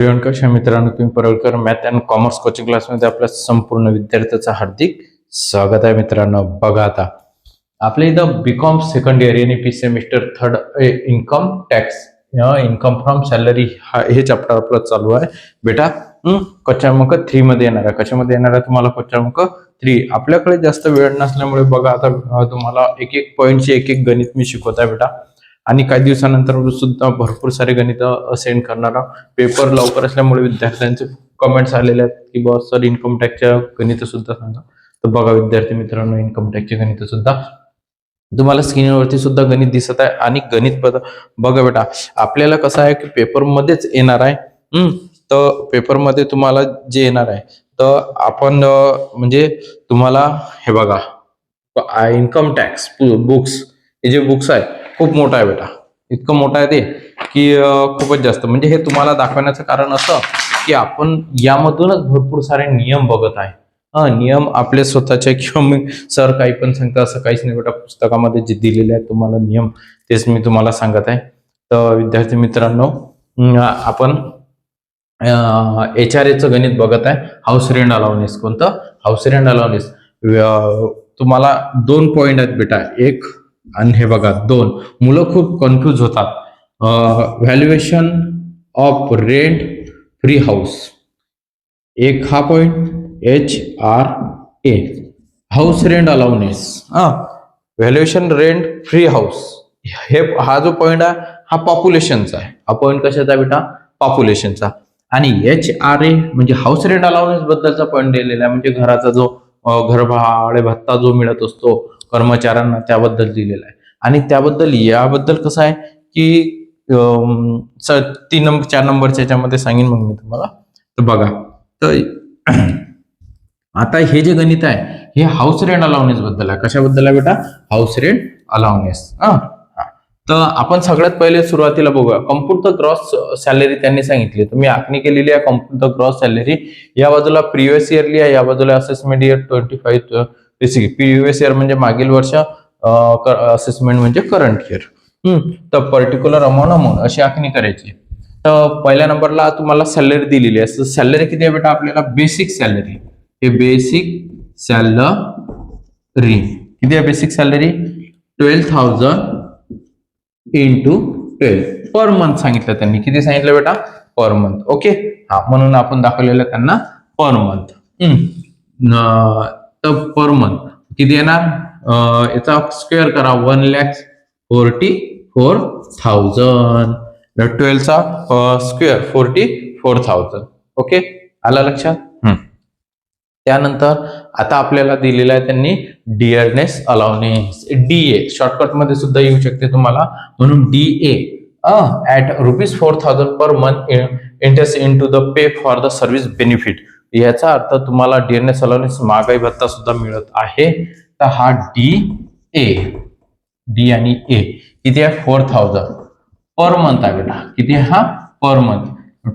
कशा मित्रांनो, तुम्ही Paralkar math and commerce coaching क्लासमध्ये आपल्या संपूर्ण विद्यार्थ्याचं हार्दिक स्वागत आहे. मित्रांनो, बघा आता आपल्या इथं बीकॉम सेकंड इयर आणि semester third income tax income from salary हे चॅप्टर आपलं चालू आहे बेटा. क्वेश्चन 3 मध्ये येणार आहे. कशामध्ये येणार आहे तुम्हाला क्वेश्चन 3. आपल्याकडे जास्त वेळ नसल्यामुळे बघा आता तुम्हाला एक एक पॉईंटचे एक एक गणित मी शिकवत आहे बेटा. आणि काही दिवसानंतर सुद्धा भरपूर सारे गणित सेंड करणार आहोत. पेपर लवकर असल्यामुळे विद्यार्थ्यांचे कमेंट्स आलेले आहेत की बॉस सर इन्कम टॅक्सच्या गणित सुद्धा सांगा. तर बघा विद्यार्थी मित्रांनो, इन्कम टॅक्सचे गणित सुद्धा तुम्हाला स्क्रीनवरती सुद्धा गणित दिसत आहे. आणि गणित बघा बेटा, आपल्याला कसं आहे की पेपरमध्येच येणार आहे. तर पेपरमध्ये तुम्हाला जे येणार आहे तर आपण म्हणजे तुम्हाला हे बघा इन्कम टॅक्स बुक्स, हे जे बुक्स आहे खूप मोठा आहे बेटा. इतकं मोठं आहे ते की खूपच जास्त. म्हणजे हे तुम्हाला दाखवण्याचं कारण असं की आपण यामधूनच भरपूर सारे नियम बघत आहे. नियम आपले स्वतःचे किंवा मी सर काही पण सांगता असं काहीच नाही बेटा. पुस्तकामध्ये जे दिलेले आहेत तुम्हाला नियम तेच मी तुम्हाला सांगत आहे. तर विद्यार्थी मित्रांनो, आपण HRAचं गणित बघत आहे. House rent allowance. कोणतं? House rent allowance. तुम्हाला 2 पॉइंट आहेत बेटा. एक आणि हे बघा 2. मुलं खूप कन्फ्यूज होतात. Valuation of rent free house, एक हा point HRA, house rent allowance. Valuation rent free house, हा जो पॉइंट आहे हा पॉप्युलेशनचा आहे. हा पॉइंट कशाचा बेटा? पॉप्युलेशनचा. आणि HRA म्हणजे हाऊस रेंट अलाउन्स बद्दलचा पॉइंट दिलेला आहे. म्हणजे घराचा जो घर भाडे भत्ता जो मिळत असतो कर्मचाऱ्यांना त्याबद्दल दिलेला आहे. आणि त्याबद्दल याबद्दल कसं आहे की 3 नंबर 4 नंबरच्या याच्यामध्ये सांगेन मग मी तुम्हाला. तर बघा, तर आता हे जे गणित आहे हे हाऊस रेंट अलाउन्स बद्दल आहे. कशाबद्दल आहे बेटा? House rent allowance. तर आपण सगळ्यात पहिले सुरुवातीला बघूया. कम्प्युट द ग्रॉस सॅलरी त्यांनी सांगितली. तुम्ही आखणी केलेली आहे कम्प्युट द ग्रॉस सॅलरी. या बाजूला प्रिव्हियस इयरली आहे, या बाजूला असेसमेंट इयर 25 प्रिव्हियस इयर म्हणजे मागील वर्ष, असेसमेंट म्हणजे करंट इयर. तर पर्टिक्युलर अमाऊंट अशी आखणी करायची. तर पहिल्या नंबरला तुम्हाला सॅलरी दिलेली आहे. सॅलरी किती आहे बेटा? आपल्याला बेसिक सॅलरी, हे बेसिक सॅलरी किती आहे? Basic salary 12,000 into 12 per month सांगितलं त्यांनी. किती सांगितलं बेटा? Per month. ओके, म्हणून आपण दाखवलेलं त्यांना पर मंथ. तर पर मंथ किती येणार? याचा स्क्वेअर करा, 1,44,000. 12 चा स्क्वेअर 44,000. ओके, आला लक्षात? त्यानंतर आता आपल्याला दिलेला आहे त्यांनी डिअरनेस अलाउन्स, DA. शॉर्टकट मध्ये सुद्धा येऊ शकते तुम्हाला, म्हणून DA at ₹4,000 per month interest into the pay for the service benefit. याचा अर्थ तुम्हाला डिअरनेस अलाउन्स महागाई भत्ता सुद्धा मिळत आहे. तर हा DA, D आणि A किती आहे? 4,000 पर मंथ आहे बेटा. किती आहे हा? Per month.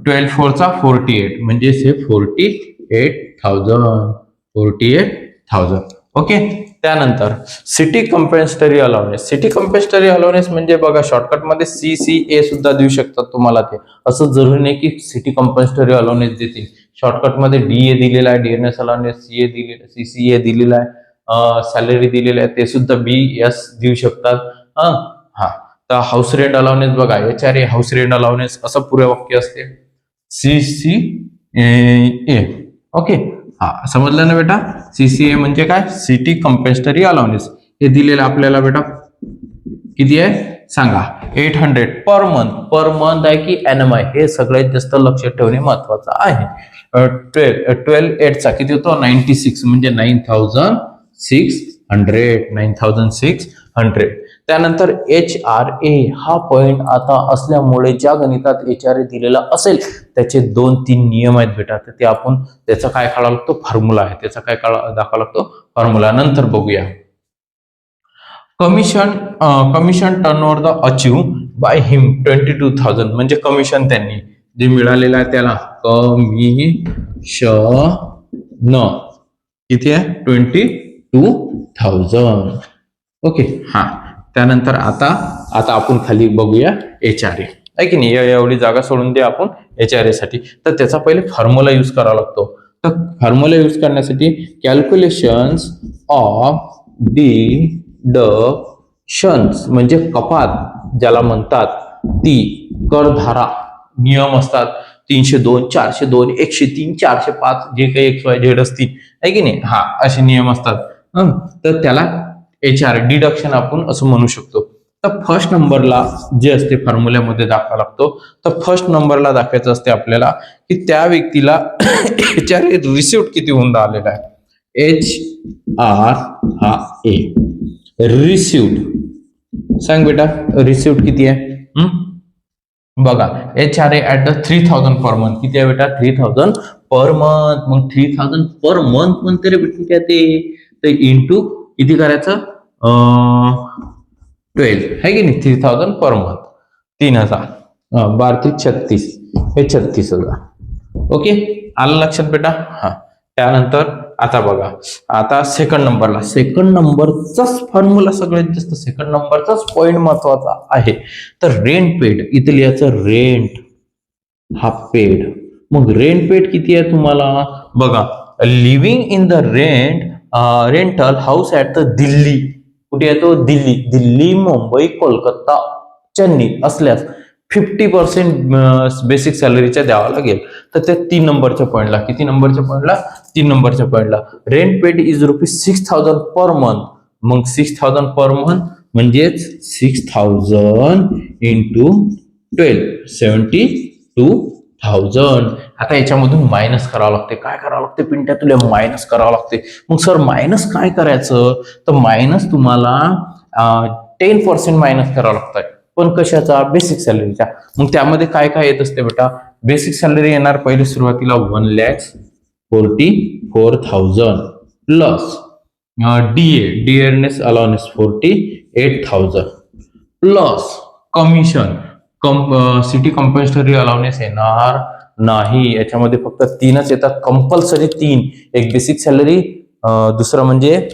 12 4 चा 48 म्हणजे 48,000. ओके. त्यानंतर city compensatory allowance. City compensatory allowance म्हणजे बघा शॉर्टकट मध्ये CCA सुद्धा देऊ शकतात तुम्हाला. ते असं जरुरी नाही की सिटी कंपेन्सेटरी अलाउन्स देतील. शॉर्टकट मध्ये DA दिलेला आहे, डिअरनेस अलाउन्स CA दिलेला, CCA दिलेला आहे, सॅलरी दिलेली आहे, ते सुद्धा BS देऊ शकतात. तर हाऊस रेंट अलाउन्स बघा, HRA हाऊस रेंट अलाउन्स असं पुरे वाक्य असते. CCA. ओके, समजलं ना बेटा? CCA म्हणजे काय? City compensatory allowance. हे दिलेलं आपल्याला बेटा किती आहे सांगा? 800 पर मंथ. पर मंथ आहे की NMI हे सगळ्यात जास्त लक्षात ठेवणे महत्वाचं आहे. 12 8 चा किती होतो? 96 म्हणजे 9,600. त्यानंतर HRA हा पॉइंट आता असल्यामुळे ज्या गणितात HRA दिलेला असेल त्याचे 2-3 नियम आहेत बेटा. तर ते आपण त्याचा काय काढावा लागतो? फॉर्म्युला आहे. त्याचा काय दाखवावा लागतो? फॉर्म्युला. नंतर बघूया. Commission turnover the achieve by him 22,000 म्हणजे कमिशन त्यांनी जे मिळालेलं आहे त्याला कमिशन किती आहे? 22,000. ओके. त्यानंतर आता आपण खाली बघूया HRA. आहे की नाही, एवढी जागा सोडून दे आपण HRA साठी. तर त्याचा पहिले फॉर्म्युला यूज करावा लागतो. तर फॉर्म्युला यूज करण्यासाठी कॅल्क्युलेशन्स ऑफ डिडक्शन्स म्हणजे कपात ज्याला म्हणतात ती करधारा नियम असतात 302, 402, 103, 405 जे काही XYZ असतील आहे की नाही, हा असे नियम असतात. तर त्याला HR डिडक्शन आपण असं म्हणू शकतो. तर फर्स्ट नंबरला जे असते फॉर्म्युल्यामध्ये दाखवा लागतो. तर फर्स्ट नंबरला दाखवायचं असते आपल्याला की त्या व्यक्तीला HR रिसिव्ह किती होऊन राहिलेला आहे. HRA रिसिव्ड सांग बेटा, रिसिव्ड किती आहे. बघा HRA at the 3000 per month किती आहे बेटा, 3000 पर मंथ. मग 3000 पर मंथ म्हणते रे बेटा ते इंटू किती करायचं 12 है की नाही, 3000 पर मंथ 3000 12 36 हे 36,000. ओके आलं लक्षात बेटा. हा त्यानंतर आता बघा, आता सेकंड नंबरचाच फॉर्म्युला सगळ्यात जास्त सेकंड नंबरचाच पॉइंट महत्वाचा आहे. तर रेंट पेड इथे लिहायचं, रेंट हा पेड. मग रेंट पेड किती आहे तुम्हाला बघा, living in the rental house at the Delhi, कुठे आहे तो दिल्ली, मुंबई, कोलकाता, चेन्नई असल्यास 50% बेसिक सॅलरीच्या द्यावा लागेल. तर त्या 3 नंबरच्या पॉइंटला, किती नंबरच्या पॉइंटला, 3 नंबरच्या पॉइंटला rent paid is ₹6,000 per month. मग 6,000 पर मंथ म्हणजेच 6,000 इंटू 12 72,000. आता याच्यामधून मायनस करावं लागते. काय करावं लागते पिंट्या तुला, मायनस करावं लागते. मग सर मायनस काय करायचं, तर मायनस तुम्हाला 10% मायनस करावं लागतं. पण कशाचा, बेसिक सॅलरीचा. मग त्यामध्ये काय काय येत असते बेटा, बेसिक सॅलरी येणार पहिले सुरुवातीला 1,44,000 plus dearness allowance 48,000 plus commission city compulsory allowance येणार नाही. याच्यामध्ये फक्त 3च येतात कंपल्सरी, 3. एक बेसिक सॅलरी, दुसरं म्हणजे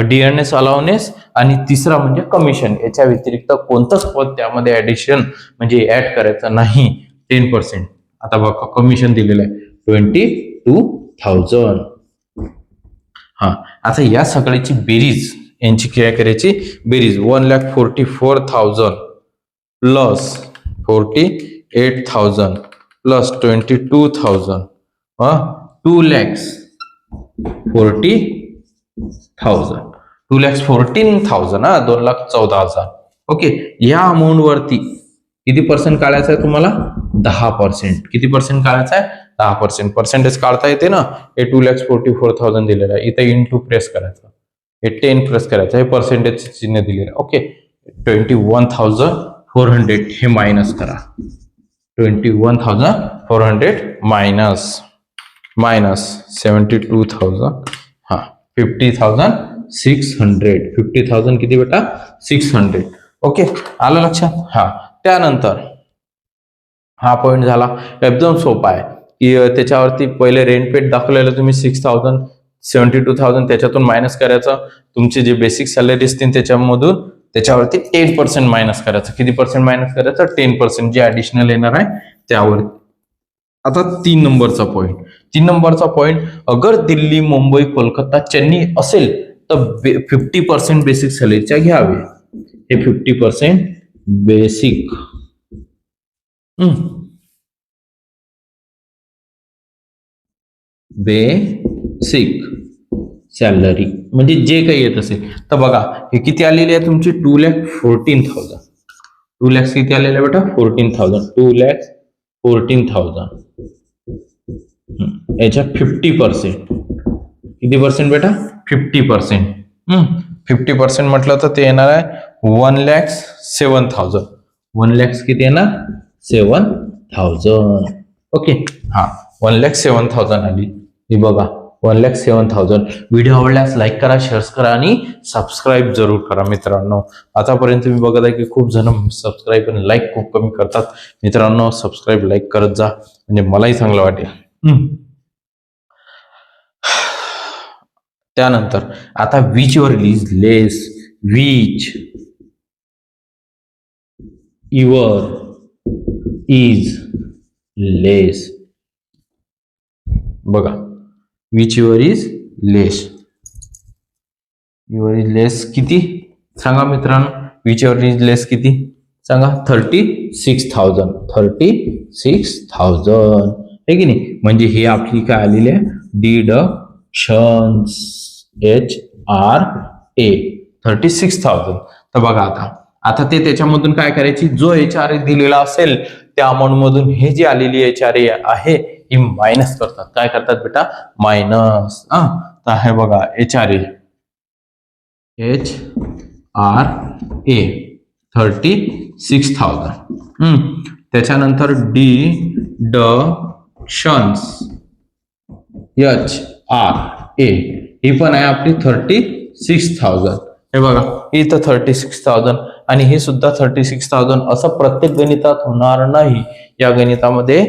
डिअरनेस अलाउन्स आणि तिसरा म्हणजे कमिशन. याच्या व्यतिरिक्त कोणतंच पद त्यामध्ये ऍडिशन म्हणजे ऍड करायचं नाही. 10%. आता बघा कमिशन दिलेलं आहे 22,000. हा आता या सगळ्याची बेरीज, यांची काय करायची बेरीज, 1,44,000 प्लस 48,000 प्लस 22,000 2,40,000 2,14,000 2,14,000. ओके, या अमाऊंट वरती किती पर्सेंट काढायचं आहे तुम्हाला, 10%. किती पर्सेंट काढायचं आहे, 10%. पर्सेंटेज काढता येते ना, हे 2,44,000 दिलेलं आहे, इथे इंटू प्रेस करायचं, हे 10 प्रेस करायचं, हे पर्सेंटेज चिन्ह दिलेलं आहे. ओके, 21,400 हे मायनस करा, 21,400 मायनस 72,000 हा 50,600 50,000 किती बेटा 600. ओके आलं लक्षात. हा त्यानंतर हा पॉइंट झाला, एकदम सोपा आहे की त्याच्यावरती पहिले रेंट पेड दाखवलेलं तुम्ही 6,000 72,000 त्याच्यातून मायनस करायचं, तुमचे जे बेसिक सॅलरी असतील त्याच्यामधून त्याच्यावरती 10% मायनस करायचं. किती पर्सेंट मायनस करायचं, 10% जे ऍडिशनल येणार आहे त्यावर. आता 3 नंबरचा पॉइंट अगर दिल्ली, मुंबई, कोलकाता, चेन्नई असेल तर 50% बेसिक सॅलरीच्या घ्यावे. हे 50% बेसिक सॅलरी म्हणजे जे काही येत असेल. तर बघा हे किती आलेली आहे तुमची 2,14,000. 2 lakhs किती आलेले बेटा 14,000. 2,14,000 याच्या 50% किती पर्सेंट बेटा 50%. 50% म्हटलं तर ते येणार आहे 1,07,000. 1 lakhs किती येणार 7,000. ओके हा 1,07,000 आली ही बघा 1,07,000. व्हिडिओ आवडल्यास लाईक करा, शेअर करा आणि सबस्क्राईब जरूर करा मित्रांनो. आतापर्यंत मी बघत आहे की खूप जण सबस्क्राईब आणि लाईक खूप कमी करतात. मित्रांनो सबस्क्राईब लाईक करत जा म्हणजे मलाही चांगलं वाटेल. त्यानंतर आता विच वर release less which your is less. बघा, which your is less. Your is less किती सांगा मित्रांनो, विच युअर इज लेस किती सांगा. 36,000. 36,000 आहे की नाही. म्हणजे हे आपली काय आलेली आहे, डिडक्शन्स HRA 36,000. तर बघा आता ते त्याच्यामधून काय करायची, जो HRA दिलेला असेल त्या अमाऊंट मधून हे जी आलेली HRA आहे ही मायनस करतात. काय करतात बेटा, मायनस. तर आहे बघा HRA 36,000. त्याच्यानंतर डिडक्शन्स HRA ही पण आहे आपली 36,000. हे बघा इथं 36,000 आणि हे सुद्धा 36,000. असं प्रत्येक गणितात होणार नाही. या गणितामध्ये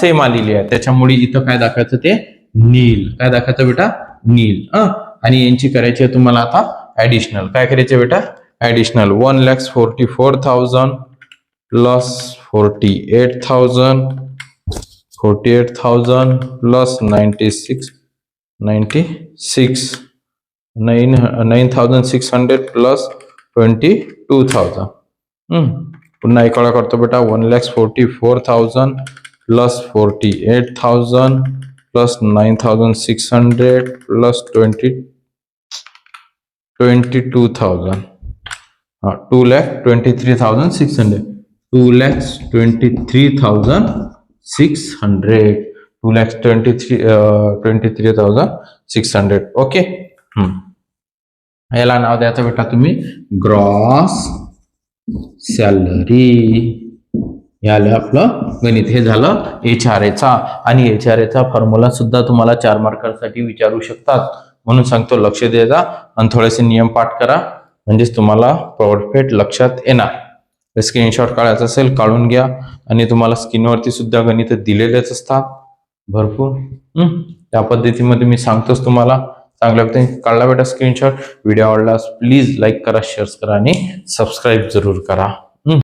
सेम आलेली आहे, त्याच्यामुळे इथं काय दाखवायचं, ते नील. काय दाखवायचं बेटा, नील. आणि यांची करायची आहे तुम्हाला आता ऍडिशनल. काय करायचे बेटा, ऍडिशनल. 1,44,000 plus 48,000 plus 9,600 plus 22,000. पुन्हा एक वेळा करतो बेटा. 1,44,000 प्लस 48,000 प्लस 9,600 प्लस 22,000. 2,23,600. 2,23,600. 2,23,600. ओके. याला नाव द्यायचं बेटा तुम्ही ग्रॉस सॅलरी. याला आपलं गणित. हे झालं HRAचा. आणि HRAचा फॉर्म्युला सुद्धा तुम्हाला 4 मार्कांसाठी विचारू शकतात, म्हणून सांगतो लक्ष द्या आणि थोडेसे नियम पाठ करा, म्हणजेच तुम्हाला परफेक्ट लक्षात येणार. स्क्रीनशॉट काढायचा असेल काढून घ्या. आणि तुम्हाला स्क्रीनवरती सुद्धा गणित दिलेलेच असतात भरपूर. त्या पद्धतीमध्ये मी सांगतोच तुम्हाला. चांगल्या पद्धतीने काढला बेटा स्क्रीनशॉट. व्हिडिओ आवडल्यास प्लीज लाईक करा, शेअर करा आणि सबस्क्राईब जरूर करा.